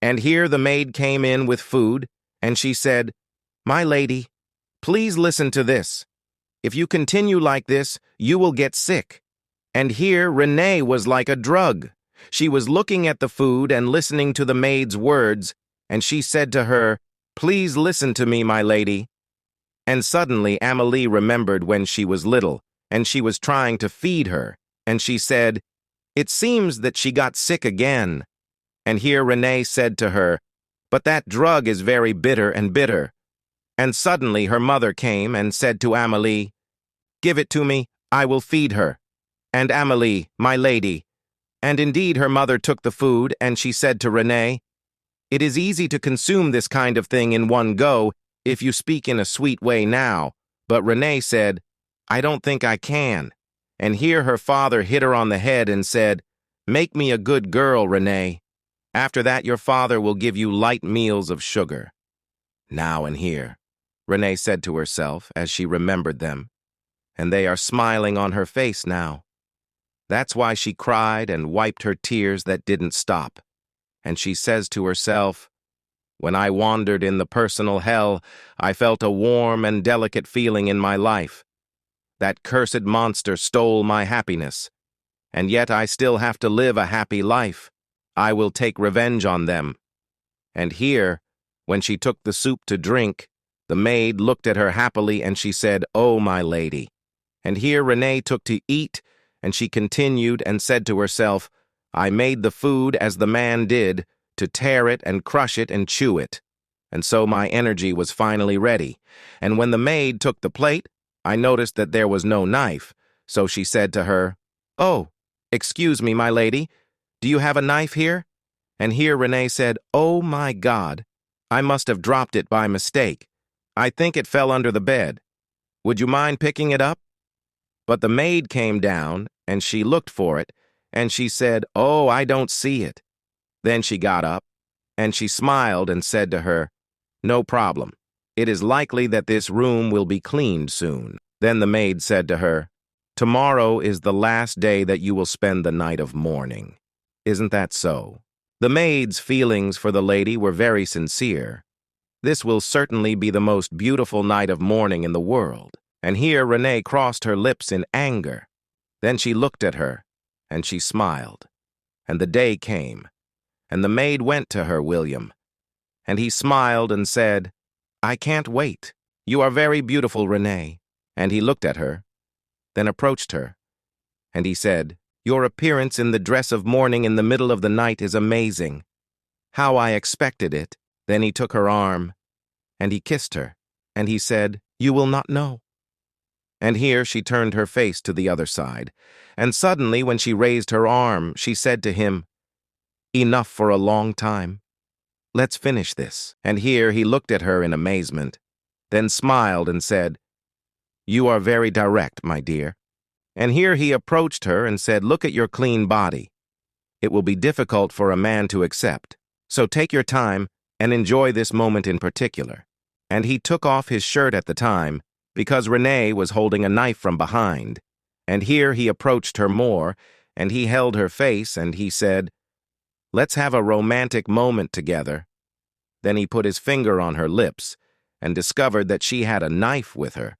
And here the maid came in with food, and she said, "My lady, please listen to this. If you continue like this, you will get sick." And here Renee was like a drug. She was looking at the food and listening to the maid's words, and she said to her, "Please listen to me, my lady." And suddenly Amelie remembered when she was little, and she was trying to feed her, and she said, "It seems that she got sick again." And here Renee said to her, "But that drug is very bitter and bitter." And suddenly her mother came and said to Amelie, "Give it to me, I will feed her." And Amelie, "My lady." And indeed her mother took the food, and she said to Renee, "It is easy to consume this kind of thing in one go if you speak in a sweet way now." But Renee said, "I don't think I can." And here her father hit her on the head and said, "Make me a good girl, Renee. After that your father will give you light meals of sugar." Now and here, Renee said to herself as she remembered them, and they are smiling on her face now. That's why she cried and wiped her tears that didn't stop. And she says to herself, "When I wandered in the personal hell, I felt a warm and delicate feeling in my life. That cursed monster stole my happiness, and yet I still have to live a happy life. I will take revenge on them." And here, when she took the soup to drink, the maid looked at her happily and she said, "Oh, my lady." And here Renee took to eat, and she continued and said to herself, "I made the food as the man did, to tear it and crush it and chew it. And so my energy was finally ready. And when the maid took the plate, I noticed that there was no knife. So she said to her, 'Oh, excuse me, my lady, do you have a knife here?' And here Renee said, 'Oh my God, I must have dropped it by mistake. I think it fell under the bed. Would you mind picking it up?' But the maid came down, and she looked for it, and she said, 'Oh, I don't see it.' Then she got up, and she smiled and said to her, 'No problem. It is likely that this room will be cleaned soon.' Then the maid said to her, 'Tomorrow is the last day that you will spend the night of mourning. Isn't that so?' The maid's feelings for the lady were very sincere. This will certainly be the most beautiful night of mourning in the world. And here Renee crossed her lips in anger. Then she looked at her, and she smiled. And the day came, and the maid went to her William. And he smiled and said, 'I can't wait. You are very beautiful, Renee.' And he looked at her, then approached her. And he said, 'Your appearance in the dress of mourning in the middle of the night is amazing. How I expected it.' Then he took her arm, and he kissed her, and he said, 'You will not know.' And here she turned her face to the other side, and suddenly when she raised her arm, she said to him, 'Enough for a long time. Let's finish this.' And here he looked at her in amazement, then smiled and said, 'You are very direct, my dear.' And here he approached her and said, 'Look at your clean body. It will be difficult for a man to accept, so take your time and enjoy this moment in particular.' And he took off his shirt at the time, because Renee was holding a knife from behind. And here he approached her more, and he held her face, and he said, 'Let's have a romantic moment together.' Then he put his finger on her lips, and discovered that she had a knife with her.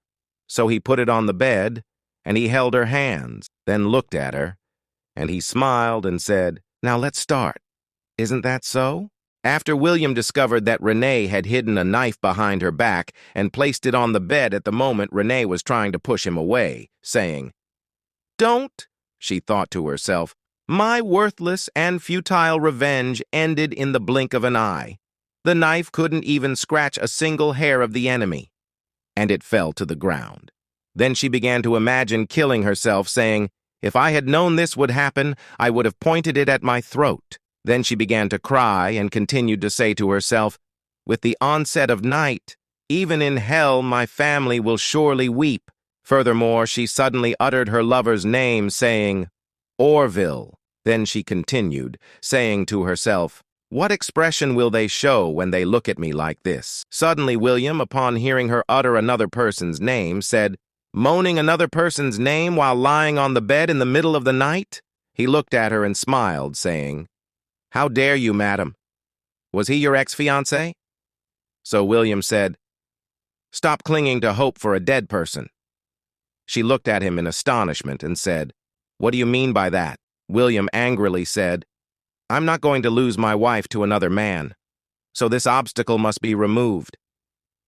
So he put it on the bed, and he held her hands, then looked at her, and he smiled and said, 'Now let's start. Isn't that so?' After William discovered that Renee had hidden a knife behind her back and placed it on the bed at the moment Renee was trying to push him away, saying, 'Don't,' she thought to herself, 'my worthless and futile revenge ended in the blink of an eye. The knife couldn't even scratch a single hair of the enemy.' And it fell to the ground. Then she began to imagine killing herself, saying, 'If I had known this would happen, I would have pointed it at my throat.' Then she began to cry and continued to say to herself, 'With the onset of night, even in hell my family will surely weep.' Furthermore, she suddenly uttered her lover's name, saying, 'Orville.' Then she continued, saying to herself, 'What expression will they show when they look at me like this?' Suddenly William, upon hearing her utter another person's name, said, 'Moaning another person's name while lying on the bed in the middle of the night?' He looked at her and smiled, saying, 'How dare you, madam? Was he your ex-fiancé? So William said, Stop clinging to hope for a dead person. She looked at him in astonishment and said, What do you mean by that? William angrily said, I'm not going to lose my wife to another man, so this obstacle must be removed.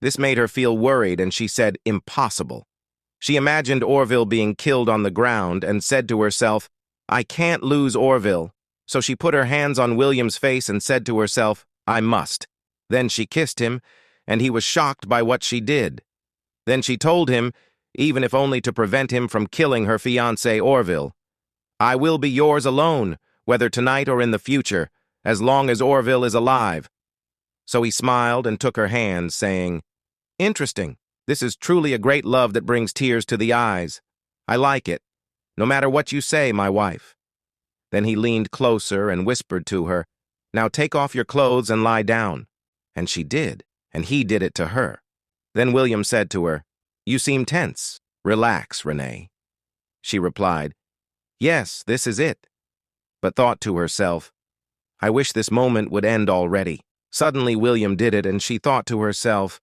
This made her feel worried, and she said, Impossible. She imagined Orville being killed on the ground and said to herself, I can't lose Orville. So she put her hands on William's face and said to herself, I must. Then she kissed him, and he was shocked by what she did. Then she told him, even if only to prevent him from killing her fiancé Orville, I will be yours alone, whether tonight or in the future, as long as Orville is alive. So he smiled and took her hand, saying, Interesting. This is truly a great love that brings tears to the eyes. I like it, no matter what you say, my wife. Then he leaned closer and whispered to her, Now take off your clothes and lie down. And she did, and he did it to her. Then William said to her, You seem tense. Relax, Renee. She replied, Yes, this is it. But thought to herself, I wish this moment would end already. Suddenly William did it, and she thought to herself,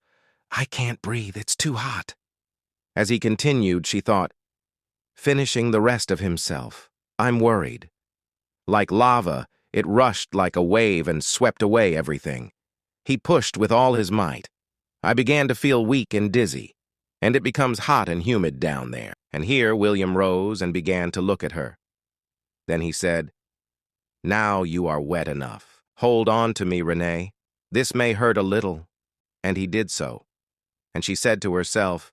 I can't breathe, it's too hot. As he continued, she thought, finishing the rest of himself. I'm worried. Like lava, it rushed like a wave and swept away everything. He pushed with all his might. I began to feel weak and dizzy, and it becomes hot and humid down there. And here William rose and began to look at her. Then he said, Now you are wet enough. Hold on to me, Renee. This may hurt a little. And he did so. And she said to herself,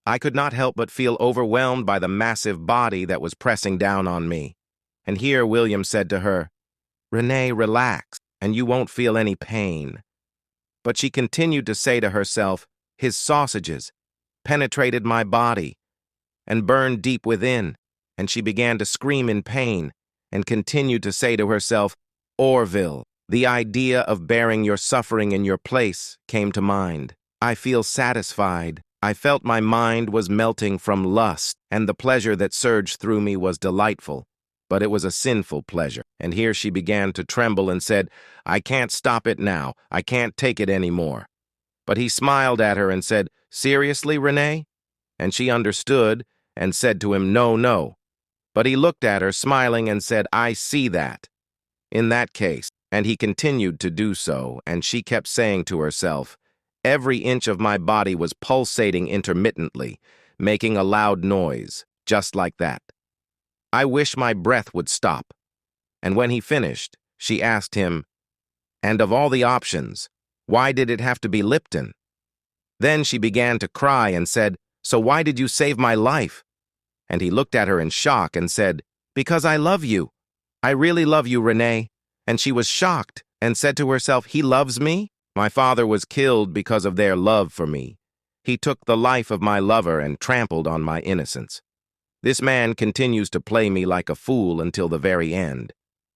I could not help but feel overwhelmed by the massive body that was pressing down on me. And here William said to her, Renee, relax, and you won't feel any pain. But she continued to say to herself, His sausages penetrated my body and burned deep within, and she began to scream in pain and continued to say to herself, Orville, the idea of bearing your suffering in your place came to mind. I feel satisfied. I felt my mind was melting from lust, and the pleasure that surged through me was delightful, but it was a sinful pleasure. And here she began to tremble and said, I can't stop it now. I can't take it anymore. But he smiled at her and said, Seriously, Renee? And she understood and said to him, No, no. But he looked at her, smiling, and said, I see that. In that case, and he continued to do so, and she kept saying to herself, Every inch of my body was pulsating intermittently, making a loud noise, just like that. I wish my breath would stop. And when he finished, she asked him, And of all the options, why did it have to be Lipton? Then she began to cry and said, So why did you save my life? And he looked at her in shock and said, Because I love you. I really love you, Renee. And she was shocked and said to herself, He loves me? My father was killed because of their love for me. He took the life of my lover and trampled on my innocence. This man continues to play me like a fool until the very end.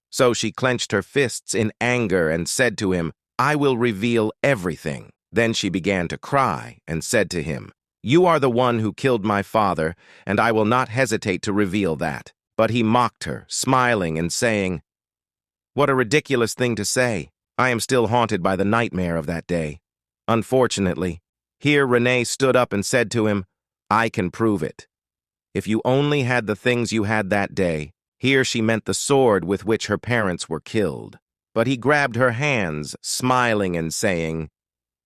So she clenched her fists in anger and said to him, I will reveal everything. Then she began to cry and said to him, You are the one who killed my father, and I will not hesitate to reveal that. But he mocked her, smiling and saying, What a ridiculous thing to say. I am still haunted by the nightmare of that day. Unfortunately, here Renee stood up and said to him, I can prove it. If you only had the things you had that day. Here she meant the sword with which her parents were killed. But he grabbed her hands, smiling and saying,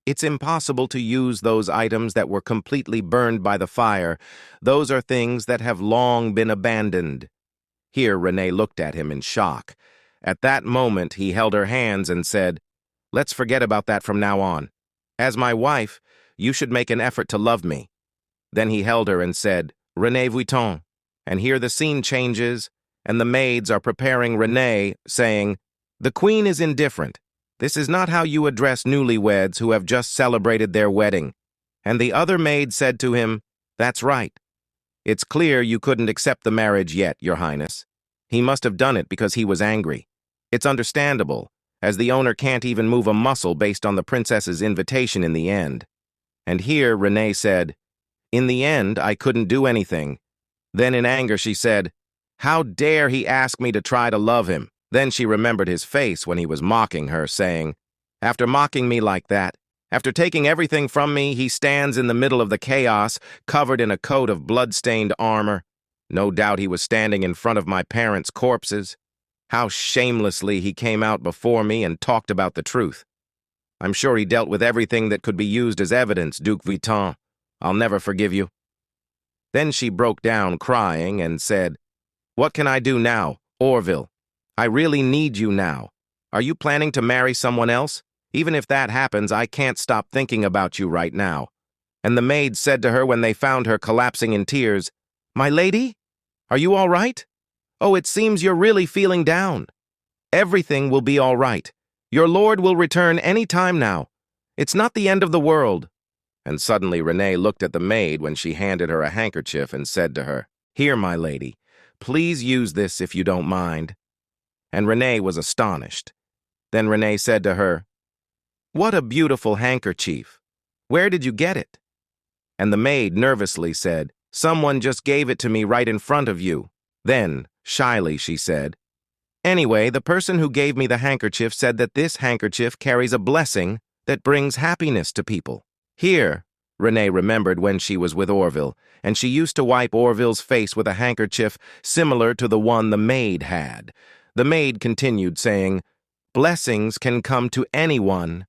It's impossible to use those items that were completely burned by the fire. Those are things that have long been abandoned. Here Renee looked at him in shock. At that moment, he held her hands and said, Let's forget about that from now on. As my wife, you should make an effort to love me. Then he held her and said, Renee Vuitton. And here the scene changes, and the maids are preparing Renee, saying, The queen is indifferent. This is not how you address newlyweds who have just celebrated their wedding. And the other maid said to him, That's right. It's clear you couldn't accept the marriage yet, Your Highness. He must have done it because he was angry. It's understandable, as the owner can't even move a muscle based on the princess's invitation in the end. And here Renee said, In the end, I couldn't do anything. Then in anger she said, How dare he ask me to try to love him? Then she remembered his face when he was mocking her, saying, After mocking me like that, after taking everything from me, he stands in the middle of the chaos, covered in a coat of blood-stained armor. No doubt he was standing in front of my parents' corpses. How shamelessly he came out before me and talked about the truth. I'm sure he dealt with everything that could be used as evidence, Duc Vuitton. I'll never forgive you. Then she broke down crying and said, "What can I do now, Orville? I really need you now. Are you planning to marry someone else? Even if that happens, I can't stop thinking about you right now." And the maid said to her when they found her collapsing in tears, "My lady, are you all right? Oh, it seems you're really feeling down. Everything will be all right. Your lord will return any time now. It's not the end of the world." And suddenly Renee looked at the maid when she handed her a handkerchief and said to her, "Here, my lady, please use this if you don't mind." And Renee was astonished. Then Renee said to her, "What a beautiful handkerchief. Where did you get it?" And the maid nervously said, "Someone just gave it to me right in front of you." Then, shyly, she said, "Anyway, the person who gave me the handkerchief said that this handkerchief carries a blessing that brings happiness to people. Here," Renee remembered when she was with Orville, and she used to wipe Orville's face with a handkerchief similar to the one the maid had. The maid continued saying, "Blessings can come to anyone."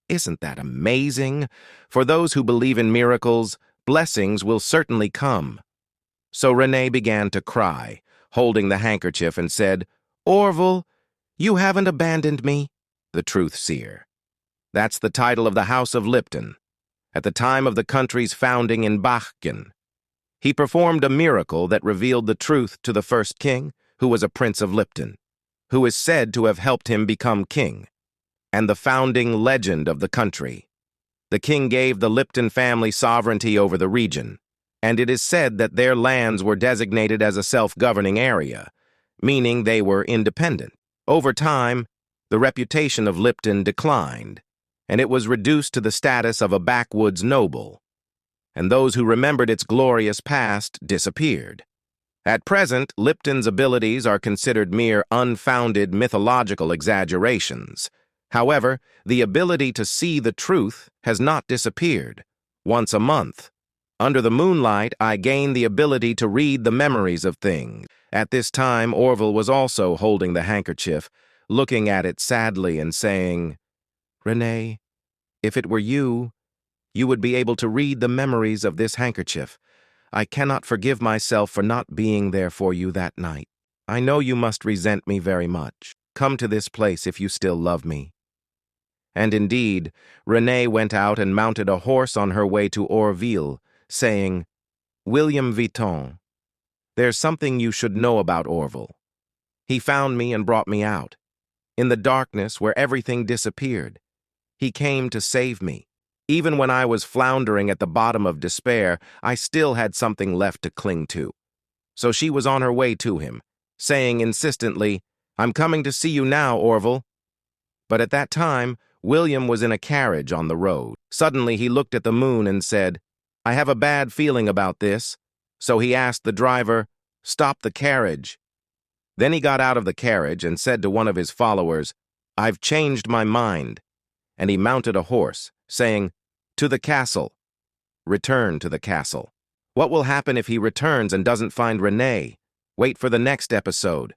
Isn't that amazing? For those who believe in miracles, blessings will certainly come. So Renee began to cry, holding the handkerchief, and said, "Orville, you haven't abandoned me." The truth seer. That's the title of the House of Lipton. At the time of the country's founding in Bachgen, he performed a miracle that revealed the truth to the first king, who was a prince of Lipton, who is said to have helped him become king, and the founding legend of the country. The king gave the Lipton family sovereignty over the region, and it is said that their lands were designated as a self-governing area, meaning they were independent. Over time, the reputation of Lipton declined, and it was reduced to the status of a backwoods noble, and those who remembered its glorious past disappeared. At present, Lipton's abilities are considered mere unfounded mythological exaggerations. However, the ability to see the truth has not disappeared. Once a month, under the moonlight, I gain the ability to read the memories of things. At this time, Orville was also holding the handkerchief, looking at it sadly and saying, "Renee, if it were you, you would be able to read the memories of this handkerchief. I cannot forgive myself for not being there for you that night. I know you must resent me very much. Come to this place if you still love me." And indeed, Renee went out and mounted a horse on her way to Orville, saying, "William Vuitton, there's something you should know about Orville. He found me and brought me out. In the darkness where everything disappeared, he came to save me. Even when I was floundering at the bottom of despair, I still had something left to cling to." So she was on her way to him, saying insistently, "I'm coming to see you now, Orville." But at that time, William was in a carriage on the road. Suddenly he looked at the moon and said, "I have a bad feeling about this." So he asked the driver, "Stop the carriage." Then he got out of the carriage and said to one of his followers, "I've changed my mind." And he mounted a horse, saying, "To the castle." Return to the castle. What will happen if he returns and doesn't find Renee? Wait for the next episode.